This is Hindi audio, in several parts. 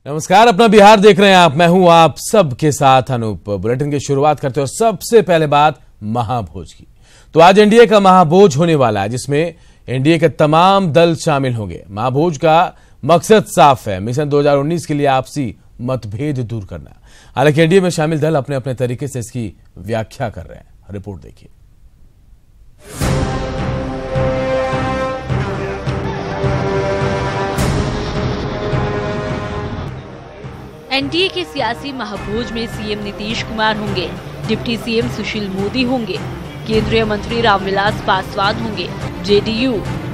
नमस्कार, अपना बिहार देख रहे हैं आप। मैं हूं आप सबके साथ अनूप। बुलेटिन की शुरुआत करते हो सबसे पहले बात महाभोज की। तो आज एनडीए का महाभोज होने वाला है, जिसमें एनडीए के तमाम दल शामिल होंगे। महाभोज का मकसद साफ है, मिशन 2019 के लिए आपसी मतभेद दूर करना। हालांकि एनडीए में शामिल दल अपने अपने तरीके से इसकी व्याख्या कर रहे हैं। रिपोर्ट देखिए। एनडीए के सियासी महाभोज में सीएम नीतीश कुमार होंगे, डिप्टी सीएम सुशील मोदी होंगे, केंद्रीय मंत्री रामविलास पासवान होंगे, जेडीयू,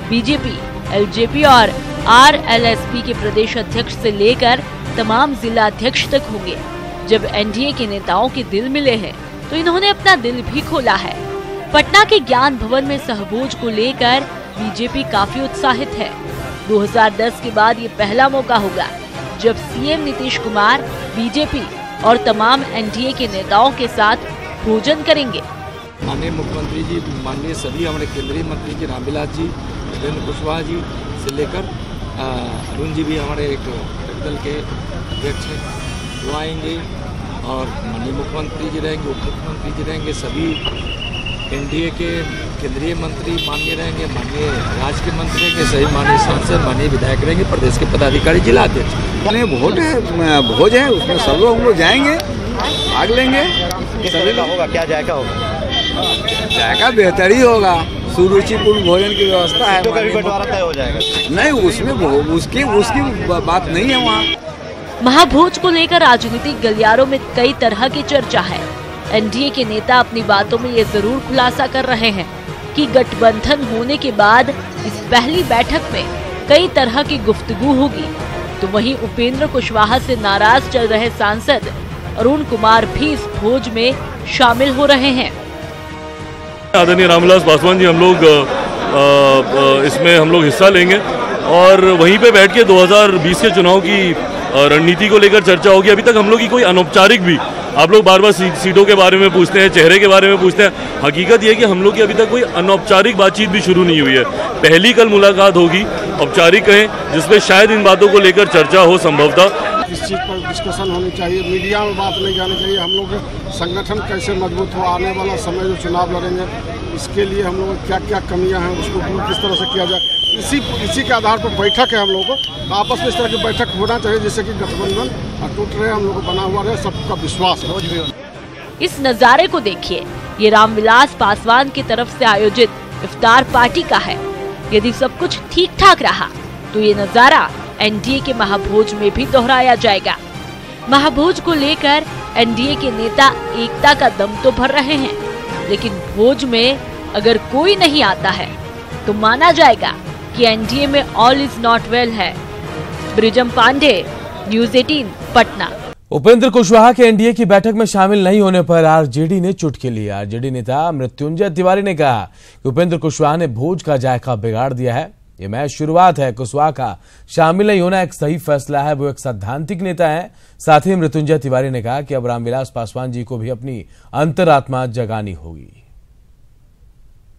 बीजेपी, एलजेपी और आरएलएसपी के प्रदेश अध्यक्ष से लेकर तमाम जिला अध्यक्ष तक होंगे। जब एनडीए के नेताओं के दिल मिले हैं, तो इन्होंने अपना दिल भी खोला है। पटना के ज्ञान भवन में सहभोज को लेकर बीजेपी काफी उत्साहित है। 2010 के बाद ये पहला मौका होगा जब सीएम नीतीश कुमार बीजेपी और तमाम एनडीए के नेताओं के साथ भोजन करेंगे। माननीय मुख्यमंत्री जी, माननीय सभी हमारे केंद्रीय मंत्री जी, रामविलास जी, उपेंद्र कुशवाहा जी से लेकर अरुण जी भी हमारे एक दल के अध्यक्ष हैं, वो आएंगे। और माननीय मुख्यमंत्री जी रहेंगे, उप मुख्यमंत्री जी रहेंगे, सभी एनडीए के केंद्रीय मंत्री माननीय रहेंगे, माननीय राज्य के मंत्री रहेंगे, सभी माननीय सांसद, माननीय विधायक रहेंगे, प्रदेश के पदाधिकारी, जिला अध्यक्ष। वोट है, भोज है, उसमें सब लोग हम लोग जाएंगे, भाग लेंगे। किस तरह का होगा, क्या जायका होगा? जायका बेहतर ही होगा। सुरुचिपूर्ण भोजन की व्यवस्था है। बंटवारा तय हो जाएगा? नहीं, उसमें उसकी बात नहीं है। वहाँ महाभोज को लेकर राजनीतिक गलियारों में कई तरह की चर्चा है। एनडीए के नेता अपनी बातों में ये जरूर खुलासा कर रहे हैं कि गठबंधन होने के बाद इस पहली बैठक में कई तरह की गुफ्तगू होगी। तो वहीं उपेंद्र कुशवाहा से नाराज चल रहे सांसद अरुण कुमार भी इस भोज में शामिल हो रहे हैं। आदरणीय रामविलास पासवान जी, हम लोग इसमें हम लोग हिस्सा लेंगे और वहीं पे बैठ के 2020 के चुनाव की रणनीति को लेकर चर्चा होगी। अभी तक हम लोग की कोई अनौपचारिक भी, आप लोग बार बार सीटों के बारे में पूछते हैं, चेहरे के बारे में पूछते हैं। हकीकत यह है कि हम लोग की अभी तक कोई अनौपचारिक बातचीत भी शुरू नहीं हुई है। पहली कल मुलाकात होगी, औपचारिक कहें, जिसमें शायद इन बातों को लेकर चर्चा हो संभवतः। इस चीज़ पर डिस्कशन होनी चाहिए, मीडिया में बात नहीं जानी चाहिए। हम लोग संगठन कैसे मजबूत हो, आने वाला समय जो चुनाव लड़ेंगे, इसके लिए हम लोग क्या क्या कमियां हैं, उसको दूर किस तरह से किया जाए, इसी के आधार पर बैठक है। हम लोगों को आपस में इस तरह की बैठक होना चाहिए, जिससे कि गठबंधन टूट रहे, हम लोग को बना हुआ रहे, सबका विश्वास है। इस नज़ारे को देखिए, ये रामविलास पासवान की तरफ से आयोजित इफ्तार पार्टी का है। यदि सब कुछ ठीक ठाक रहा तो ये नज़ारा एनडीए के महाभोज में भी दोहराया जाएगा। महाभोज को लेकर एनडीए के नेता एकता का दम तो भर रहे हैं, लेकिन भोज में अगर कोई नहीं आता है तो माना जाएगा कि एनडीए में ऑल इज नॉट वेल है। ब्रिजम पांडे, न्यूज़ 18, पटना। उपेंद्र कुशवाहा के एनडीए की बैठक में शामिल नहीं होने पर आरजेडी ने चुटकी ली। आरजेडी नेता मृत्युंजय तिवारी ने कहा कि उपेंद्र कुशवाहा ने भोज का जायका बिगाड़ दिया है। ये महज शुरुआत है। कुशवाहा का शामिल नहीं होना एक सही फैसला है, वो एक सैद्धांतिक नेता है। साथ ही मृत्युंजय तिवारी ने कहा कि अब रामविलास पासवान जी को भी अपनी अंतरात्मा जगानी होगी।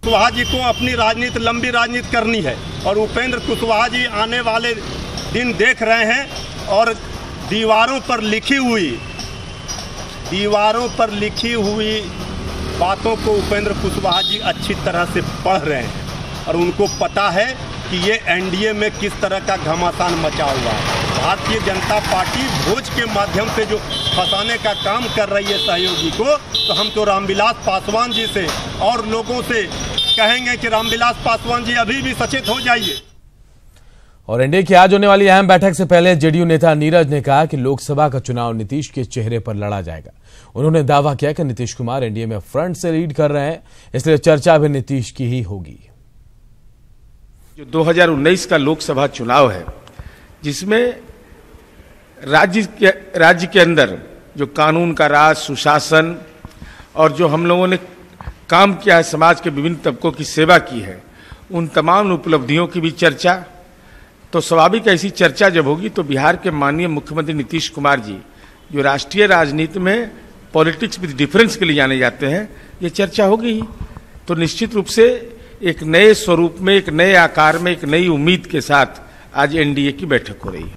कुशवाहा जी को अपनी राजनीति, लंबी राजनीति करनी है और उपेंद्र कुशवाहा जी आने वाले दिन देख रहे हैं और दीवारों पर लिखी हुई बातों को उपेंद्र कुशवाहा जी अच्छी तरह से पढ़ रहे हैं और उनको पता है कि ये एनडीए में किस तरह का घमासान मचा हुआ है। भारतीय जनता पार्टी भोज के माध्यम से जो फंसाने का काम कर रही है सहयोगी को, तो हम तो रामविलास पासवान जी से और लोगों से कहेंगे कि रामविलास पासवान जी अभी भी सचेत हो जाइए। और एनडीए की आज होने वाली अहम बैठक से पहले जेडीयू नेता नीरज ने कहा कि लोकसभा का चुनाव नीतीश के चेहरे पर लड़ा जाएगा। उन्होंने दावा किया कि नीतीश कुमार एनडीए में फ्रंट से लीड कर रहे हैं, इसलिए चर्चा भी नीतीश की ही होगी। जो 2019 का लोकसभा चुनाव है, जिसमें राज्य के अंदर जो कानून का राज, सुशासन और जो हम लोगों ने काम किया है, समाज के विभिन्न तबकों की सेवा की है, उन तमाम उपलब्धियों की भी चर्चा। तो स्वाभाविक ऐसी चर्चा जब होगी तो बिहार के माननीय मुख्यमंत्री नीतीश कुमार जी, जो राष्ट्रीय राजनीति में पॉलिटिक्स विद डिफरेंस के लिए जाने जाते हैं, ये चर्चा होगी ही। तो निश्चित रूप से एक नए स्वरूप में, एक नए आकार में, एक नई उम्मीद के साथ आज एनडीए की बैठक हो रही है।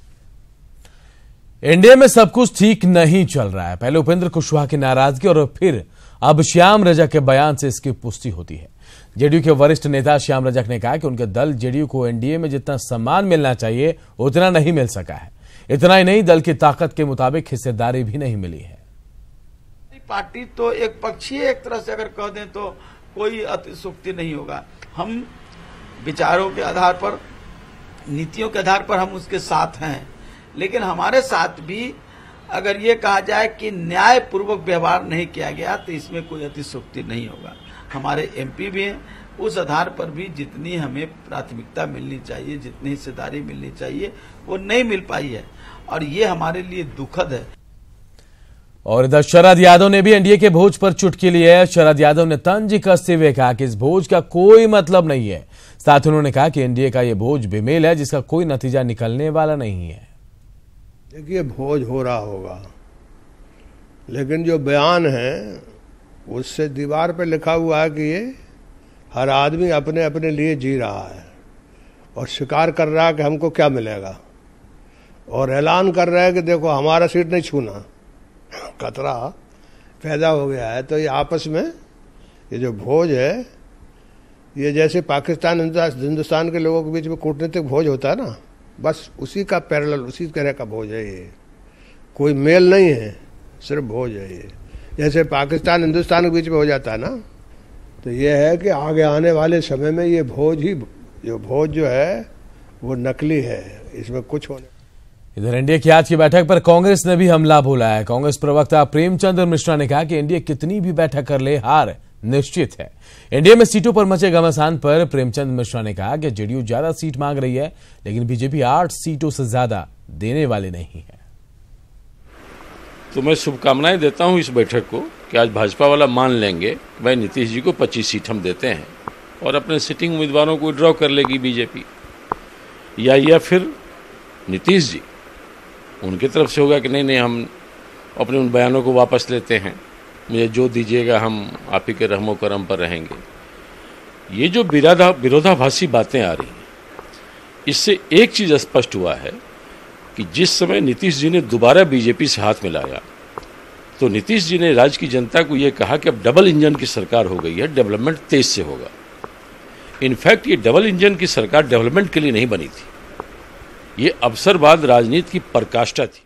एनडीए में सब कुछ ठीक नहीं चल रहा है। पहले उपेंद्र कुशवाहा की नाराजगी और फिर अब श्याम रजक के बयान से इसकी पुष्टि होती है। जेडीयू के वरिष्ठ नेता श्याम रजक ने कहा कि उनके दल जेडीयू को एनडीए में जितना सम्मान मिलना चाहिए उतना नहीं मिल सका है। इतना ही नहीं, दल की ताकत के मुताबिक हिस्सेदारी भी नहीं मिली है। पार्टी तो एक पक्षीय, एक तरह से अगर कह दें तो कोई अतिशयोक्ति नहीं होगा। हम विचारों के आधार पर, नीतियों के आधार पर हम उसके साथ हैं, लेकिन हमारे साथ भी अगर ये कहा जाए कि न्यायपूर्वक व्यवहार नहीं किया गया तो इसमें कोई अतिशयोक्ति नहीं होगा। हमारे एमपी भी हैं, उस आधार पर भी जितनी हमें प्राथमिकता मिलनी चाहिए, जितनी हिस्सेदारी मिलनी चाहिए, वो नहीं मिल पाई है और ये हमारे लिए दुखद है। और इधर शरद यादव ने भी एनडीए के भोज पर चुटकी ली है। शरद यादव ने तंज कसते हुए कहा कि इस भोज का कोई मतलब नहीं है। साथ ही उन्होंने कहा कि एनडीए का यह भोज बेमेल है, जिसका कोई नतीजा निकलने वाला नहीं है। देखिए, भोज हो रहा होगा, लेकिन जो बयान है उससे दीवार पे लिखा हुआ है कि ये हर आदमी अपने अपने लिए जी रहा है और स्वीकार कर रहा है कि हमको क्या मिलेगा, और ऐलान कर रहा है कि देखो हमारा सीट नहीं छूना। खतरा पैदा हो गया है। तो ये आपस में ये जो भोज है, ये जैसे पाकिस्तान हिंदुस्तान के लोगों के बीच में कूटनीतिक भोज होता है ना, बस उसी का पैरेलल, उसी तरह का भोज है ये। कोई मेल नहीं है, सिर्फ भोज है ये। जैसे पाकिस्तान हिंदुस्तान के बीच में हो जाता है ना, तो ये है कि आगे आने वाले समय में ये भोज जो है वो नकली है, इसमें कुछ होने। इधर एनडीए की आज की बैठक पर कांग्रेस ने भी हमला बोला है। कांग्रेस प्रवक्ता प्रेमचंद मिश्रा ने कहा कि एनडीए कितनी भी बैठक कर ले, हार निश्चित है। एनडीए में सीटों पर मचे घमासान पर प्रेमचंद मिश्रा ने कहा कि जेडीयू ज्यादा सीट मांग रही है, लेकिन बीजेपी 8 सीटों से ज्यादा देने वाली नहीं है। तो मैं शुभकामनाएं देता हूं इस बैठक को कि आज भाजपा वाला मान लेंगे भाई नीतीश जी को 25 सीट हम देते हैं और अपने सिटिंग उम्मीदवारों को ड्रॉ कर लेगी बीजेपी, या फिर नीतीश जी उनकी तरफ से होगा कि नहीं हम अपने उन बयानों को वापस लेते हैं, मुझे जो दीजिएगा हम आप ही के रहमो करम पर रहेंगे। ये जो विरोधाभासी बातें आ रही हैं, इससे एक चीज़ स्पष्ट हुआ है कि जिस समय नीतीश जी ने दोबारा बीजेपी से हाथ मिलाया तो नीतीश जी ने राज्य की जनता को ये कहा कि अब डबल इंजन की सरकार हो गई है, डेवलपमेंट तेज से होगा। इनफैक्ट ये डबल इंजन की सरकार डेवलपमेंट के लिए नहीं बनी थी, ये अवसरवाद राजनीति की पराकाष्ठा थी।